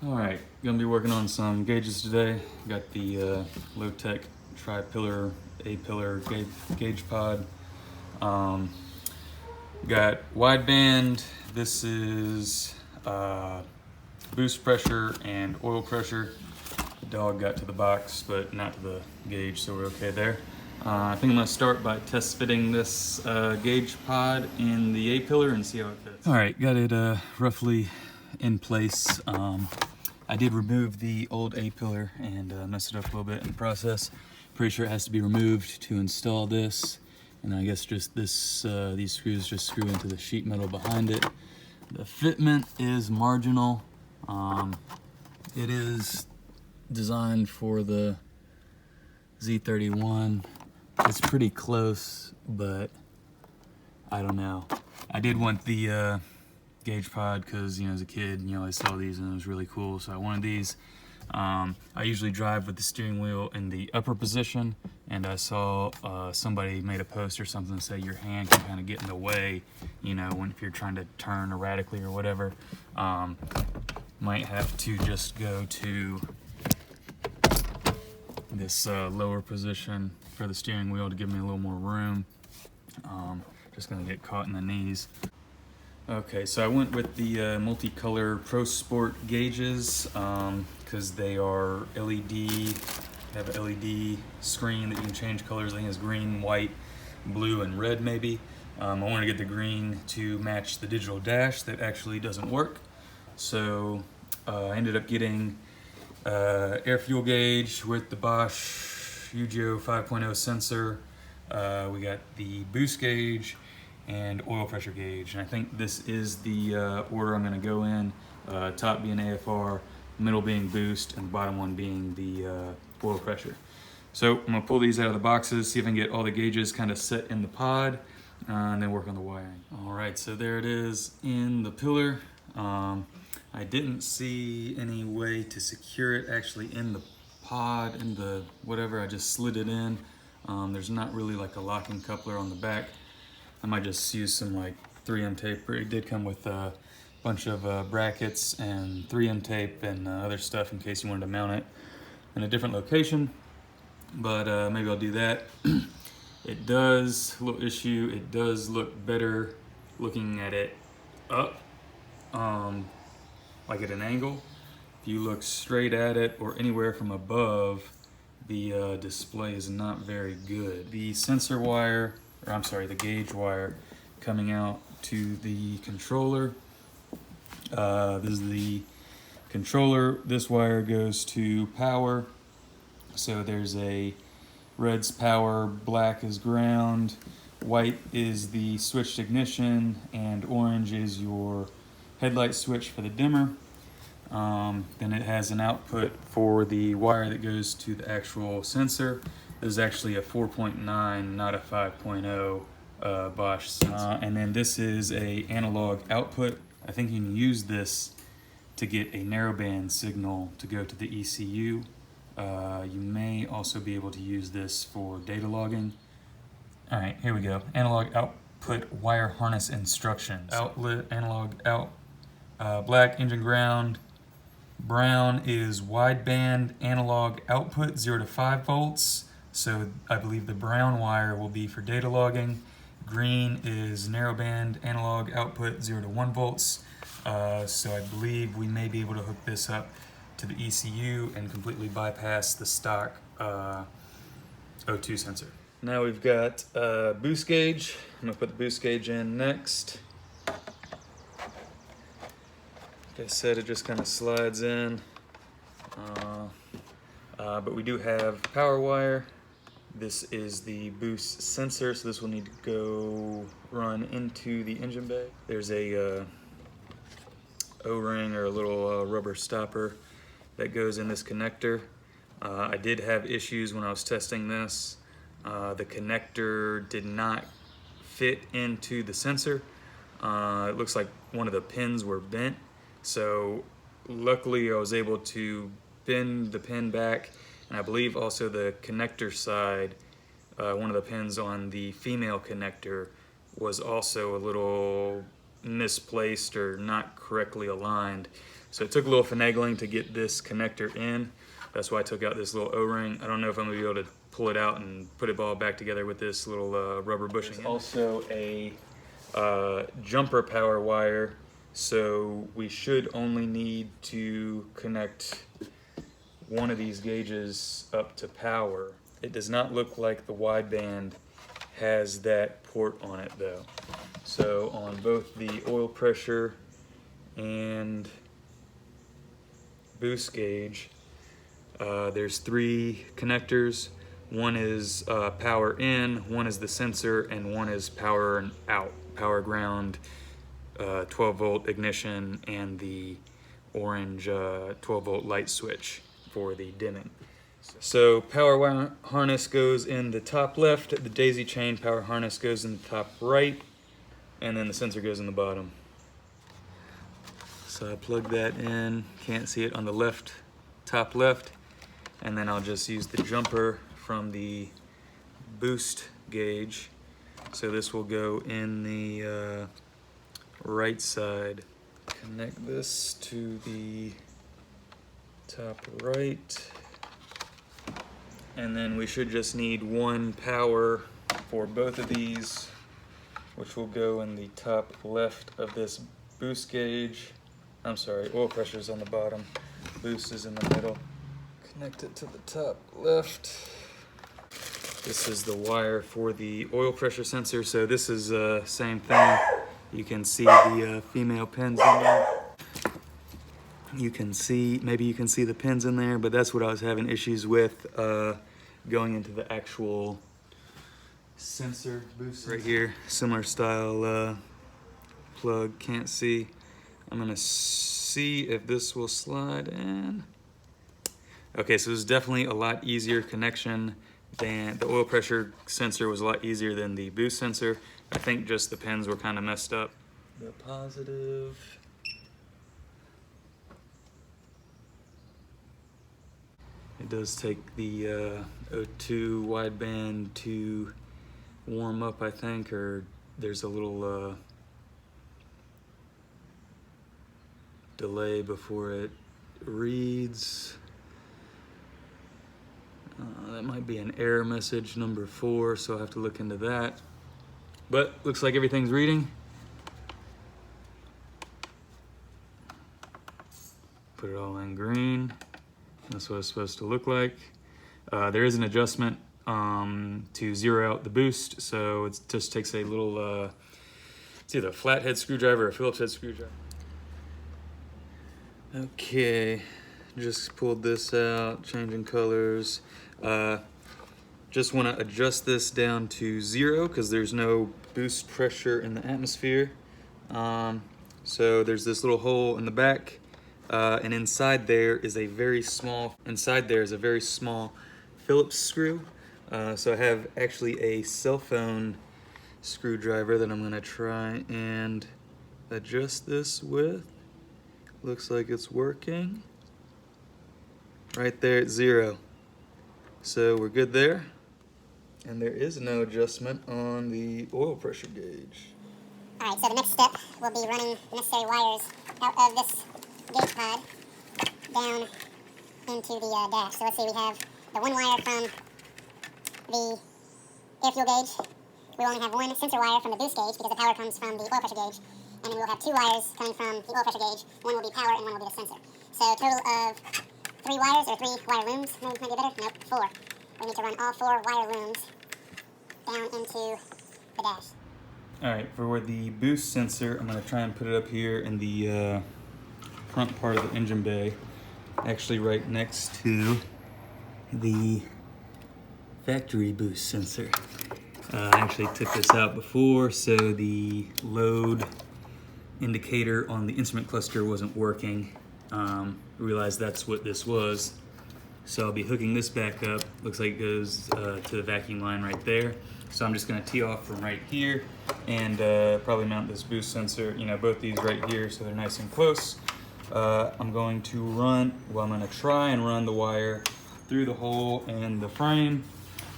Alright, gonna be working on some gauges today. Got the low-tech tri-pillar, A-pillar gauge pod. Got wideband. This is boost pressure and oil pressure. The dog got to the box, but not to the gauge, so we're okay there. I think I'm gonna start by test fitting this gauge pod in the A-pillar and see how it fits. Alright, got it roughly in place. I did remove the old A-pillar and messed it up a little bit in the process. Pretty sure it has to be removed to install this. And I guess just this, these screws just screw into the sheet metal behind it. The fitment is marginal. It is designed for the Z31. It's pretty close, but I don't know. I did want the gauge pod because, you know, as a kid, you know, I saw these and it was really cool, so I wanted these. I usually drive with the steering wheel in the upper position, and I saw somebody made a post or something say your hand can kind of get in the way, you know, if you're trying to turn erratically or whatever. Might have to just go to this lower position for the steering wheel to give me a little more room. Just gonna get caught in the knees. Okay, so I went with the multicolor prosport gauges because they are LED. They have an LED screen that you can change colors. I think it's green, white, blue, and red maybe. I wanted to get the green to match the digital dash that actually doesn't work. So I ended up getting air fuel gauge with the Bosch UGO 5.0 sensor. We got the boost gauge and oil pressure gauge, and I think this is the order I'm going to go in. Top being AFR, middle being boost, and the bottom one being the oil pressure. So I'm going to pull these out of the boxes, see if I can get all the gauges kind of set in the pod, and then work on the wiring. Alright, so there it is in the pillar. I didn't see any way to secure it actually in the pod, in the whatever. I just slid it in. There's not really like a locking coupler on the back. I might just use some like 3M tape. It did come with a bunch of brackets and 3M tape and other stuff in case you wanted to mount it in a different location. But maybe I'll do that. It does, little issue, it does look better looking at it up, like at an angle. If you look straight at it or anywhere from above, the display is not very good. The sensor wire, or I'm sorry, the gauge wire coming out to the controller. This is the controller. This wire goes to power. So there's a red's power, black is ground, white is the switched ignition, and orange is your headlight switch for the dimmer. Then it has an output for the wire that goes to the actual sensor. This is actually a 4.9, not a 5.0 Bosch sensor. And then this is a analog output. I think you can use this to get a narrowband signal to go to the ECU. You may also be able to use this for data logging. All right, here we go. Analog output wire harness instructions. Outlet, analog out, black engine ground. Brown is wideband analog output 0 to 5 volts. So I believe the brown wire will be for data logging. Green is narrowband analog output 0 to 1 volts. So I believe we may be able to hook this up to the ECU and completely bypass the stock O2 sensor. Now we've got boost gauge. I'm gonna put the boost gauge in next. Like I said, it just kind of slides in. But we do have power wire. This is the boost sensor, so this will need to go run into the engine bay. There's a O-ring or a little rubber stopper that goes in this connector. I did have issues when I was testing this. The connector did not fit into the sensor. It looks like one of the pins were bent. So luckily I was able to bend the pin back, and I believe also the connector side, one of the pins on the female connector was also a little misplaced or not correctly aligned. So it took a little finagling to get this connector in. That's why I took out this little O-ring. I don't know if I'm gonna be able to pull it out and put it all back together with this little rubber bushing. There's also a jumper power wire, so we should only need to connect one of these gauges up to power. It does not look like the wideband has that port on it though. So on both the oil pressure and boost gauge, there's 3 connectors. One is power in, one is the sensor, and one is power out, power ground, 12 volt ignition, and the orange 12 volt light switch for the dimming. So power harness goes in the top left, the daisy chain power harness goes in the top right, and then the sensor goes in the bottom. So I plug that in, can't see it on the left, top left, and then I'll just use the jumper from the boost gauge. So this will go in the right side. Connect this to the top right. And then we should just need one power for both of these, which will go in the top left of this boost gauge. I'm sorry, oil pressure is on the bottom, boost is in the middle. Connect it to the top left. This is the wire for the oil pressure sensor. So this is the same thing. You can see the female pins in there. You can see, maybe you can see the pins in there, but that's what I was having issues with going into the actual sensor boost. Right here, similar style plug, can't see. I'm gonna see if this will slide in. Okay, so this is definitely a lot easier connection than the oil pressure sensor was a lot easier than the boost sensor. I think just the pins were kind of messed up. The positive. It does take the O2 wideband to warm up, I think, or there's a little delay before it reads. That might be an error message number 4, so I'll have to look into that. But looks like everything's reading. Put it all in green. That's what it's supposed to look like. There is an adjustment to zero out the boost, so it just takes a little, it's either a flathead screwdriver or a Phillips head screwdriver. Okay, just pulled this out, changing colors. Just want to adjust this down to 0 because there's no boost pressure in the atmosphere. So there's this little hole in the back. And inside there is a very small Phillips screw. So I have actually a cell phone screwdriver that I'm gonna try and adjust this with. Looks like it's working. Right there at 0. So we're good there. And there is no adjustment on the oil pressure gauge. All right, so the next step will be running the necessary wires out of this gauge pod down into the dash. So let's see, we have the one wire from the air fuel gauge. We only have one sensor wire from the boost gauge because the power comes from the oil pressure gauge. And then we'll have 2 wires coming from the oil pressure gauge. One will be power and one will be the sensor. So a total of 3 wires, or 3 wire looms, maybe better? Nope, 4. We need to run all 4 wire looms down into the dash. Alright, for the boost sensor, I'm going to try and put it up here in the front part of the engine bay, actually right next to the factory boost sensor. I actually took this out before, so the load indicator on the instrument cluster wasn't working. Realized that's what this was. So I'll be hooking this back up. Looks like it goes to the vacuum line right there. So I'm just gonna tee off from right here and probably mount this boost sensor, both these right here so they're nice and close. I'm going to try and run the wire through the hole in the frame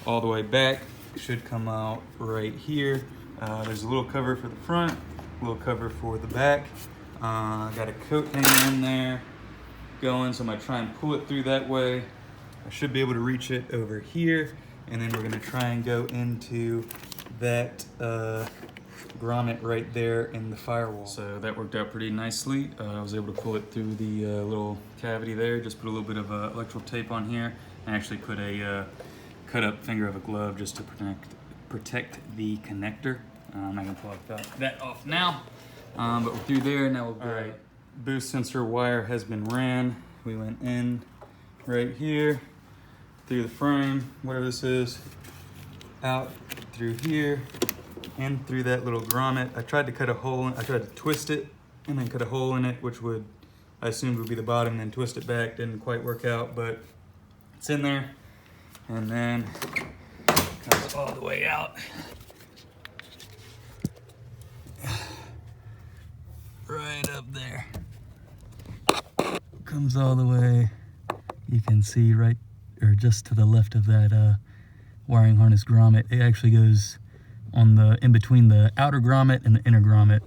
all the way back. It should come out right here. There's a little cover for the front little cover for the back. I got a coat hanging in there going, so I'm gonna try and pull it through that way. I should be able to reach it over here, and then we're gonna try and go into that grommet right there in the firewall. So that worked out pretty nicely. I was able to pull it through the little cavity there, just put a little bit of electrical tape on here, and actually put a cut up finger of a glove just to protect the connector. I'm not gonna pull that off now, but we're through there. Now we'll go. All right, boost sensor wire has been ran. We went in right here, through the frame, whatever this is, out through here, and through that little grommet. I tried to cut a hole, I tried to twist it, and then cut a hole in it, which would, I assumed would be the bottom, and then twist it back. Didn't quite work out, but it's in there. And then comes all the way out. Right up there. Comes all the way, you can see right, or just to the left of that wiring harness grommet. It actually goes on the, in between the outer grommet and the inner grommet.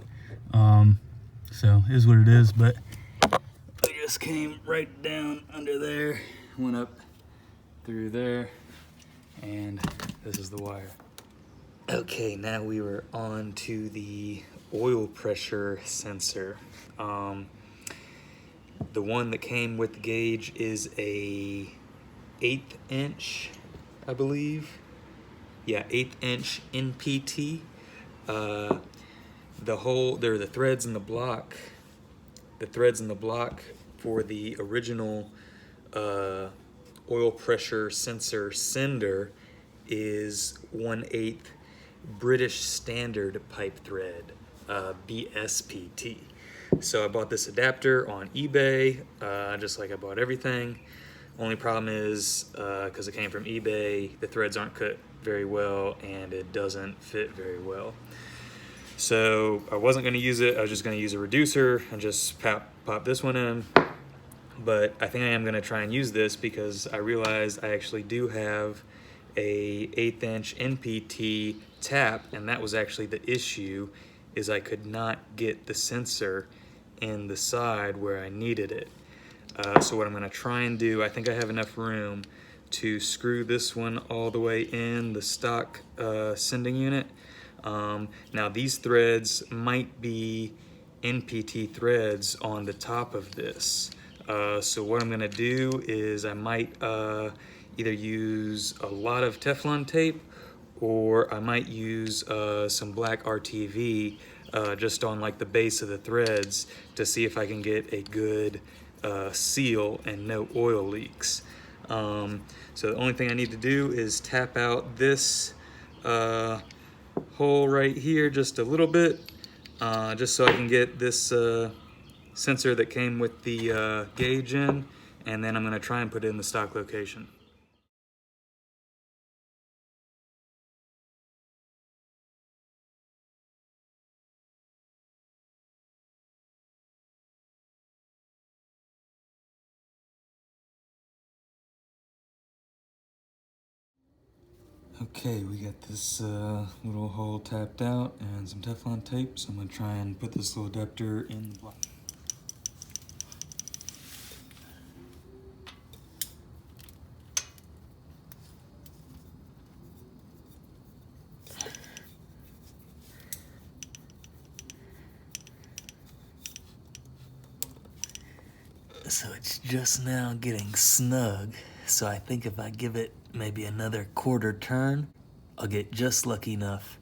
So it is what it is, but I just came right down under there, went up through there, and this is the wire. Okay, now we were on to the oil pressure sensor. The one that came with the gauge is a 1/8 inch, I believe. Yeah, 1/8 inch NPT. There are the threads in the block. The threads in the block for the original oil pressure sensor sender is 1/8 British Standard pipe thread, BSPT. So I bought this adapter on eBay, just like I bought everything. Only problem is, because it came from eBay, the threads aren't cut very well and it doesn't fit very well. So I wasn't going to use it. I was just going to use a reducer and just pop this one in. But I think I am going to try and use this because I realized I actually do have a 1/8 inch NPT tap, and that was actually the issue, is I could not get the sensor in the side where I needed it. So what I'm going to try and do, I think I have enough room to screw this one all the way in the stock sending unit. Now these threads might be NPT threads on the top of this. So what I'm going to do is I might either use a lot of Teflon tape, or I might use some black RTV just on like the base of the threads to see if I can get a good seal and no oil leaks. So the only thing I need to do is tap out this hole right here just a little bit, just so I can get this sensor that came with the gauge in, and then I'm going to try and put it in the stock location. Okay, we got this little hole tapped out and some Teflon tape, so I'm going to try and put this little adapter in the block. So it's just now getting snug, so I think if I give it maybe another quarter turn, I'll get just lucky enough,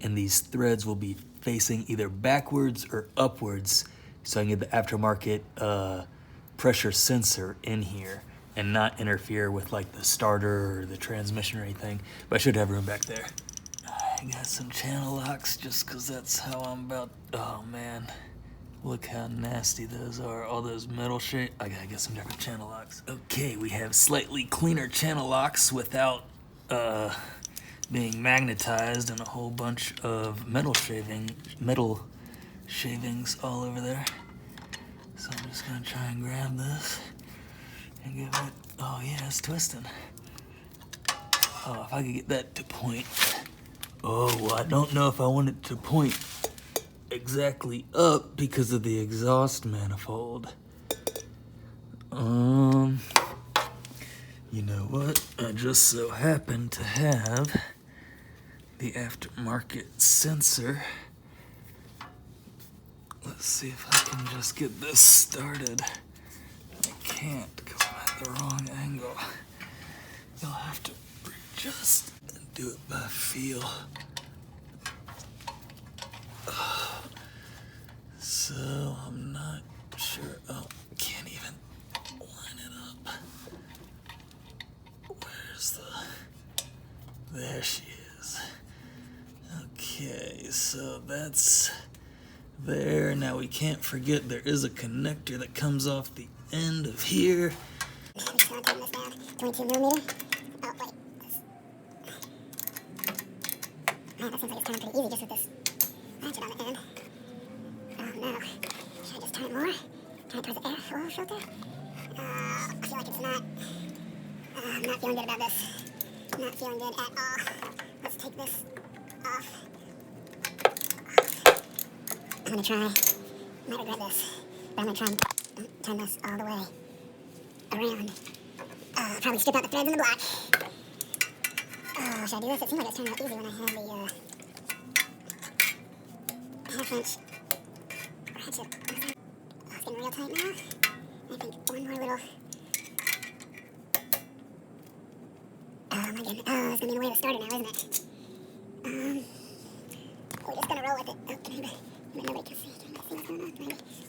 and these threads will be facing either backwards or upwards, so I can get the aftermarket pressure sensor in here and not interfere with like the starter or the transmission or anything, but I should have room back there. I got some channel locks just because that's how I'm about. Oh man, look how nasty those are, all those metal shapes. I gotta get some different channel locks. Okay, we have slightly cleaner channel locks without being magnetized and a whole bunch of metal shavings all over there. So I'm just gonna try and grab this and give it, oh yeah, it's twisting. Oh, if I could get that to point. Oh, well, I don't know if I want it to point exactly up because of the exhaust manifold. You know what? I just so happen to have the aftermarket sensor. Let's see if I can just get this started. I can't because I'm at the wrong angle. You'll have to readjust and do it by feel. So I'm not sure. Oh, can't even line it up. Where's the... There she is. Okay, so that's there. Now we can't forget there is a connector that comes off the end of here. I'm just gonna turn this down. 22 millimeter. Oh, wait. Man, that seems like it's turning pretty easy just with this ratchet on the end. Oh no. Should I just turn it more? Turn it towards the air oil filter? I feel like it's not. I'm not feeling good about this. Not feeling good at all. Let's take this off. I'm gonna try. I might regret this, but I'm gonna try and turn this all the way around. Probably strip out the threads in the black. Oh, should I do this? It seemed like it was turning out easy when I had the half-inch ratchet. Oh, it's getting real tight now. I think one more little... Oh my goodness. Oh, it's gonna be in the way of the starter now, isn't it? We're just gonna roll with it. Oh, maybe nobody can see. Can anybody see what's going on?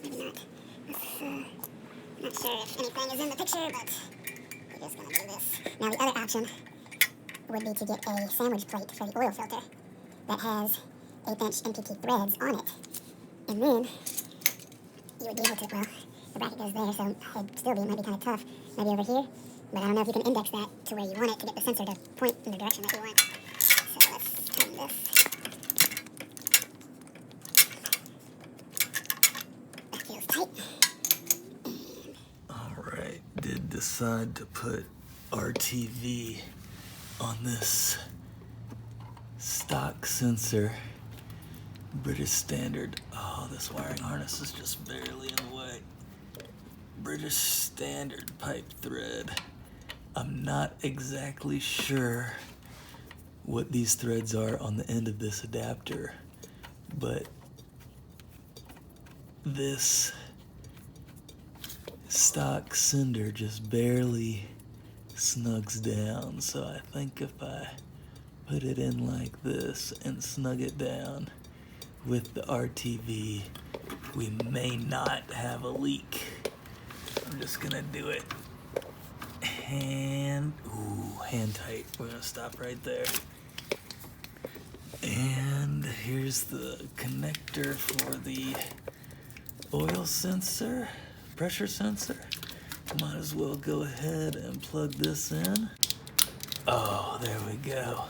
Maybe not. Not sure if anything is in the picture, but we're just gonna do this. Now the other option would be to get a sandwich plate for the oil filter that has 1/8" MPP threads on it. And then you would be able to, well, the bracket goes there, so it'd still be, it might be kind of tough, maybe over here. But I don't know if you can index that to where you want it to get the sensor to point in the direction that you want. So let's turn this. That feels tight. Alright, did decide to put RTV on this stock sensor. British Standard. Oh, this wiring harness is just barely in the way. British Standard pipe thread. I'm not exactly sure what these threads are on the end of this adapter, but this stock sender just barely snugs down. So I think if I put it in like this and snug it down with the RTV, we may not have a leak. I'm just gonna do it hand tight. We're gonna stop right there. And here's the connector for the oil sensor, pressure sensor. Might as well go ahead and plug this in. Oh, there we go.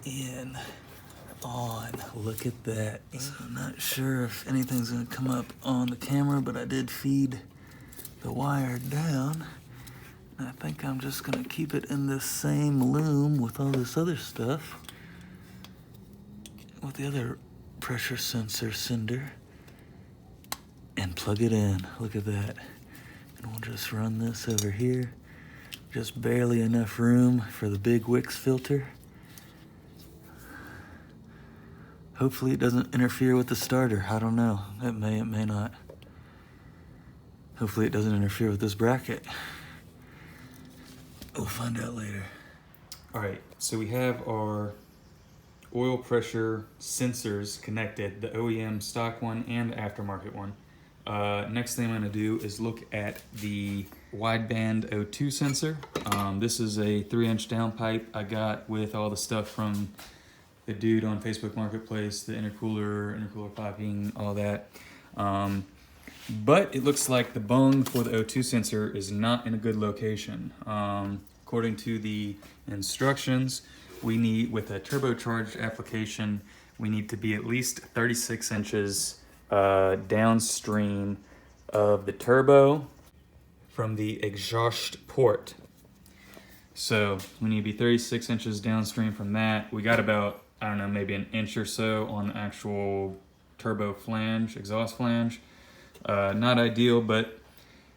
In, on, look at that. So I'm not sure if anything's gonna come up on the camera, but I did feed the wire down. And I think I'm just gonna keep it in this same loom with all this other stuff. With the other pressure sensor sender. And plug it in, look at that. And we'll just run this over here. Just barely enough room for the big Wicks filter. Hopefully it doesn't interfere with the starter. I don't know. It may not. Hopefully it doesn't interfere with this bracket. We'll find out later. All right, so we have our oil pressure sensors connected, the OEM stock one and the aftermarket one. Next thing I'm gonna do is look at the wideband O2 sensor. This is a 3-inch downpipe I got with all the stuff from the dude on Facebook Marketplace, the intercooler piping, all that. But it looks like the bung for the O2 sensor is not in a good location. According to the instructions, we need, with a turbocharged application, we need to be at least 36 inches downstream of the turbo from the exhaust port. So we need to be 36 inches downstream from that. We got about, I don't know, maybe an inch or so on the actual turbo flange, exhaust flange. Not ideal, but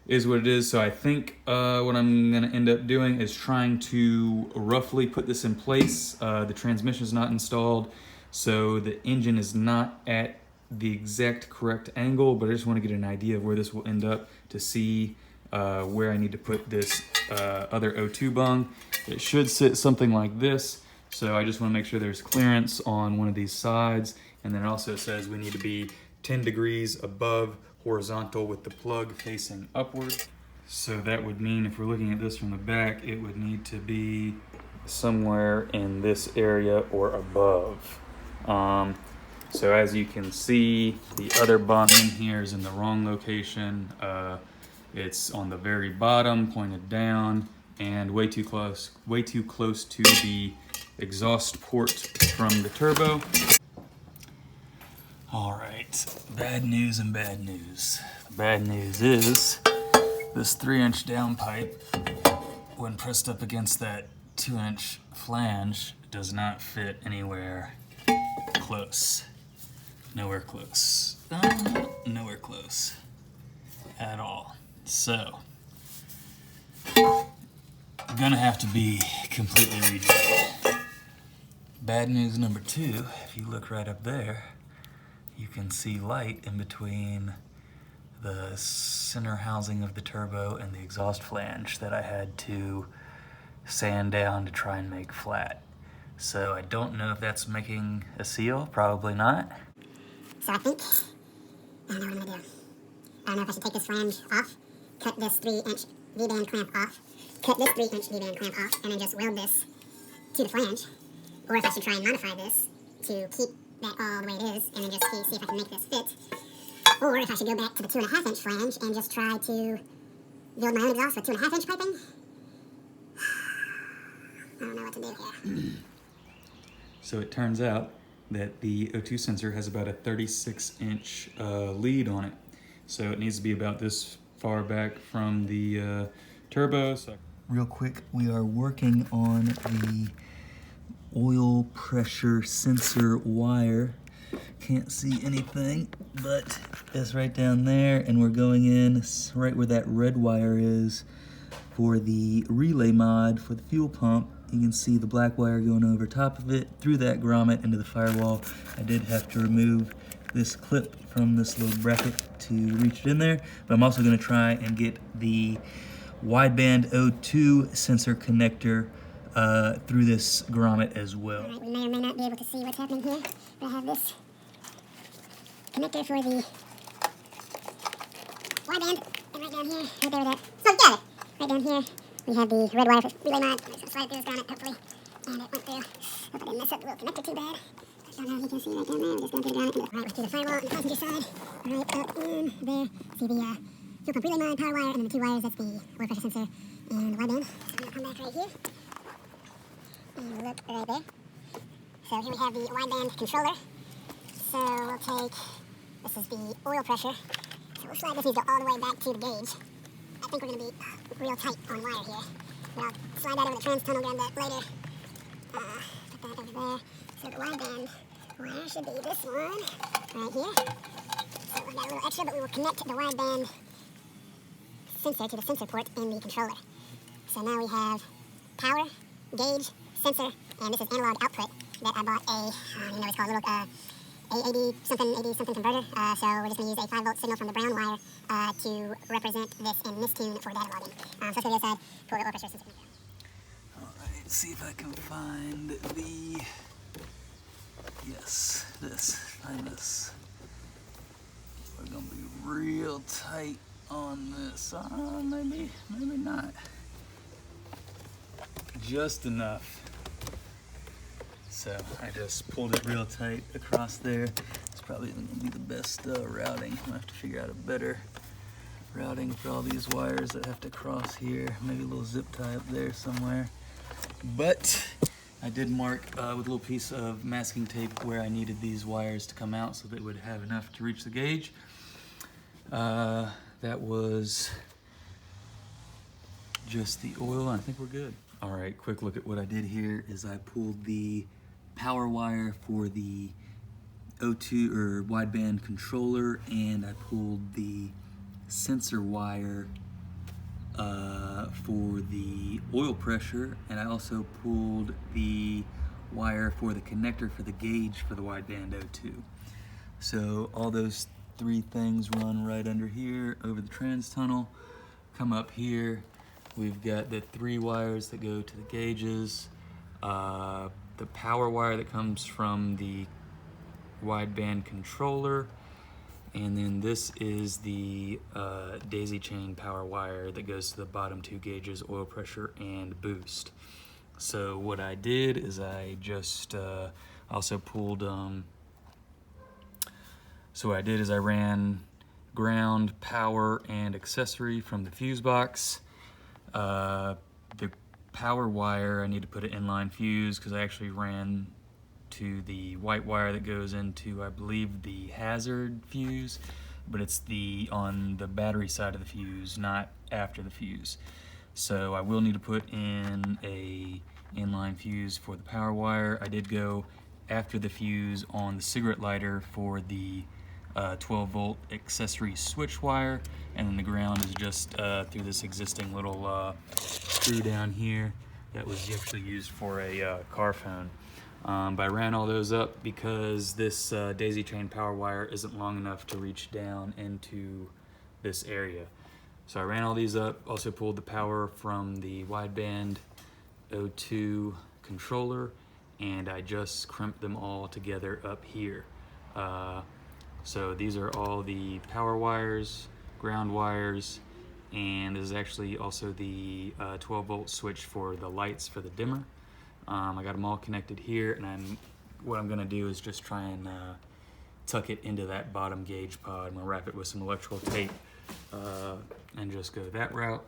is what it is. So I think what I'm gonna end up doing is trying to roughly put this in place. The transmission is not installed, so the engine is not at the exact correct angle, but I just want to get an idea of where this will end up to see where I need to put this other O2 bung. It should sit something like this, so I just want to make sure there's clearance on one of these sides, and then it also says we need to be 10 degrees above horizontal with the plug facing upward. So that would mean if we're looking at this from the back, it would need to be somewhere in this area or above. So as you can see, the other bung in here is in the wrong location. It's on the very bottom, pointed down, and way too close to the exhaust port from the turbo. All right, bad news and bad news. The bad news is this 3-inch downpipe, when pressed up against that 2-inch flange, does not fit anywhere close. Nowhere close. Nowhere close at all. So, I'm gonna have to be completely redone. Bad news number 2, if you look right up there, you can see light in between the center housing of the turbo and the exhaust flange that I had to sand down to try and make flat. So I don't know if that's making a seal, probably not. So I know what I'm gonna do. I don't know if I should take this flange off, cut this 3-inch V-band clamp off, cut this 3-inch V-band clamp off, and then just weld this to the flange, or if I should try and modify this to keep that all the way it is, and then just see if I can make this fit. Or if I should go back to the 2.5-inch flange and just try to build my own exhaust with 2.5-inch piping. I don't know what to do here. So it turns out that the O2 sensor has about a 36-inch lead on it. So it needs to be about this far back from the turbo. So real quick, we are working on the oil pressure sensor wire. Can't see anything, but it's right down there, and we're going in right where that red wire is for the relay mod for the fuel pump. You can see the black wire going over top of it, through that grommet into the firewall. I did have to remove this clip from this little bracket to reach it in there, but I'm also gonna try and get the wideband O2 sensor connector through this grommet as well. All right, we may or may not be able to see what's happening here, but I have this connector for the wideband, and right down here, right there with that. So got it! Right down here, we have the red wire for relay mod. I'm just gonna slide through this grommet, hopefully, and it went through. Hope I didn't mess up the little connector too bad. I don't know if you can see right down there. We're just going through the grommet. Right, we're through the firewall on the passenger side, right up in there. See the fuel pump relay mod, power wire, and then the 2 wires, that's the oil pressure sensor and the wideband. So I'm gonna come back right here. And look right there. So here we have the wideband controller. So we'll take, this is the oil pressure. So we'll slide this needs to go all the way back to the gauge. I think we're going to be real tight on wire here. But I'll slide that over the trans tunnel, grab that later. Put that over there. So the wideband wire should be this one right here. So we've got a little extra, but we will connect the wideband sensor to the sensor port in the controller. So now we have power, gauge, sensor, and this is analog output that I bought I don't even know what it's called, a little AD something converter. So we're just going to use a 5-volt signal from the brown wire to represent this in this tune for data logging. So let's go to the other side for the oil pressure sensor. Alright, see if I can find the, yes, find this. We're going to be real tight on this. Maybe not. Just enough. So I just pulled it real tight across there. It's probably going to be the best routing. I'll have to figure out a better routing for all these wires that have to cross here. Maybe a little zip tie up there somewhere. But I did mark with a little piece of masking tape where I needed these wires to come out so they would have enough to reach the gauge. That was just the oil. I think we're good. All right, quick look at what I did here is I pulled the power wire for the O2 or wideband controller, and I pulled the sensor wire for the oil pressure, and I also pulled the wire for the connector for the gauge for the wideband O2. So all those three things run right under here over the trans tunnel, come up here. We've got the three wires that go to the gauges, the power wire that comes from the wideband controller, and then this is the daisy chain power wire that goes to the bottom two gauges, oil pressure and boost. So what I did is I just also pulled, so what I did is I ran ground, power, and accessory from the fuse box. The power wire, I need to put an inline fuse because I actually ran to the white wire that goes into, I believe, the hazard fuse, but it's on the battery side of the fuse, not after the fuse. So I will need to put in a inline fuse for the power wire. I did go after the fuse on the cigarette lighter for the 12 volt accessory switch wire, and then the ground is just through this existing little screw down here that was actually used for a car phone. But I ran all those up because this daisy chain power wire isn't long enough to reach down into this area. So I ran all these up, also pulled the power from the wideband O2 controller, and I just crimped them all together up here. So these are all the power wires, ground wires, and this is actually also the 12 volt switch for the lights for the dimmer. I got them all connected here, and what I'm gonna do is just try and tuck it into that bottom gauge pod. I'm gonna wrap it with some electrical tape and just go that route.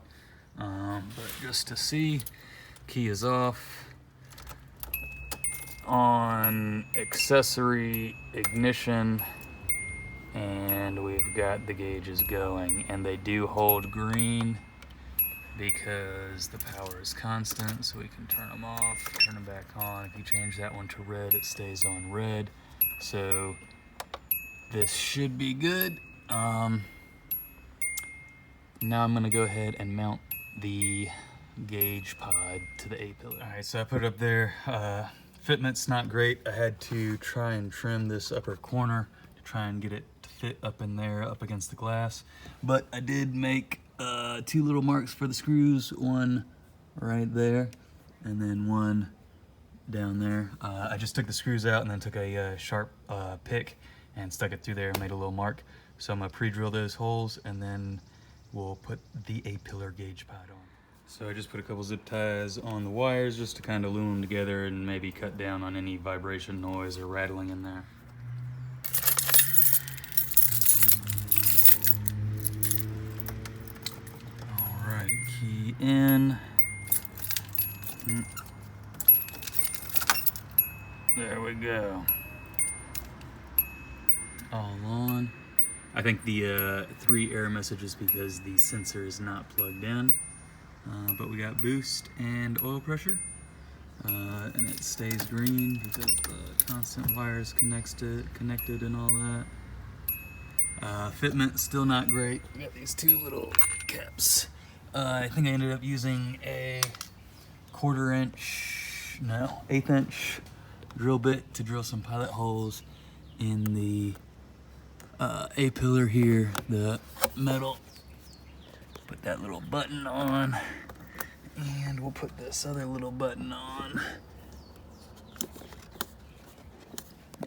But just to see, key is off. On accessory ignition, and we've got the gauges going, and they do hold green because the power is constant, so we can turn them off, turn them back on. If you change that one to red, it stays on red. So this should be good. Now I'm gonna go ahead and mount the gauge pod to the A-pillar. All right, so I put it up there. Fitment's not great. I had to try and trim this upper corner to try and get it to fit up in there, up against the glass. But I did make two little marks for the screws, one right there, and then one down there. I just took the screws out and then took a sharp pick and stuck it through there and made a little mark. So I'm gonna pre-drill those holes, and then we'll put the A-pillar gauge pod on. So I just put a couple zip ties on the wires just to kind of glue them together and maybe cut down on any vibration, noise, or rattling in there. All right, key in. There we go. All on. I think the 3 error messages because the sensor is not plugged in. But we got boost and oil pressure, and it stays green because the constant wire is connected and all that. Fitment still not great. We got these two little caps. I think I ended up using a 1/4 inch drill bit to drill some pilot holes in the A-pillar here, the metal. Put that little button on, and we'll put this other little button on.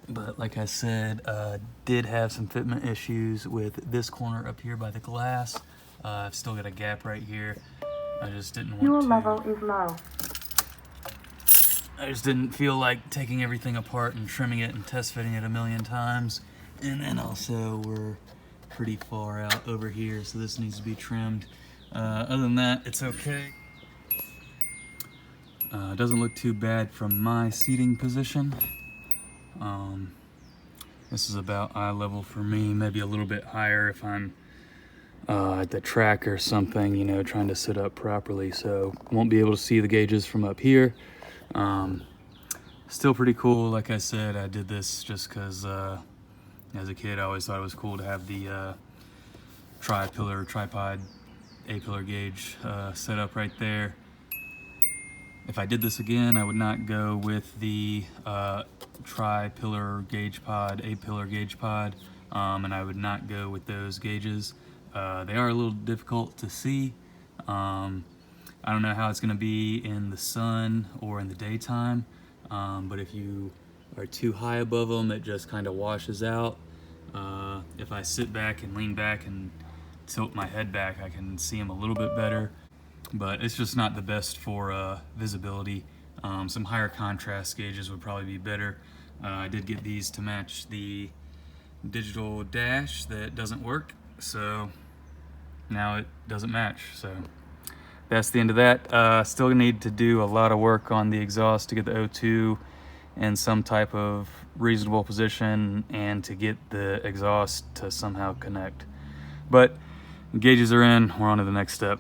But like I said, did have some fitment issues with this corner up here by the glass. I've still got a gap right here. I just didn't want Fuel level is low. I just didn't feel like taking everything apart and trimming it and test fitting it a million times. And then also we're pretty far out over here, so this needs to be trimmed. Other than that, it's okay. Doesn't look too bad from my seating position. This is about eye level for me, maybe a little bit higher if I'm at the track or something, you know, trying to sit up properly. So won't be able to see the gauges from up here. Still pretty cool. Like I said, I did this just because As a kid, I always thought it was cool to have the tripod A-pillar gauge set up right there. If I did this again, I would not go with the tri-pillar gauge pod, A-pillar gauge pod, and I would not go with those gauges. They are a little difficult to see. I don't know how it's going to be in the sun or in the daytime, but if you are too high above them, it just kind of washes out. If I sit back and lean back and tilt my head back, I can see them a little bit better, but it's just not the best for visibility. Some higher contrast gauges would probably be better. I did get these to match the digital dash that doesn't work, so now it doesn't match. So that's the end of that. Still need to do a lot of work on the exhaust to get the O2 in some type of reasonable position and to get the exhaust to somehow connect. But gauges are in, we're on to the next step.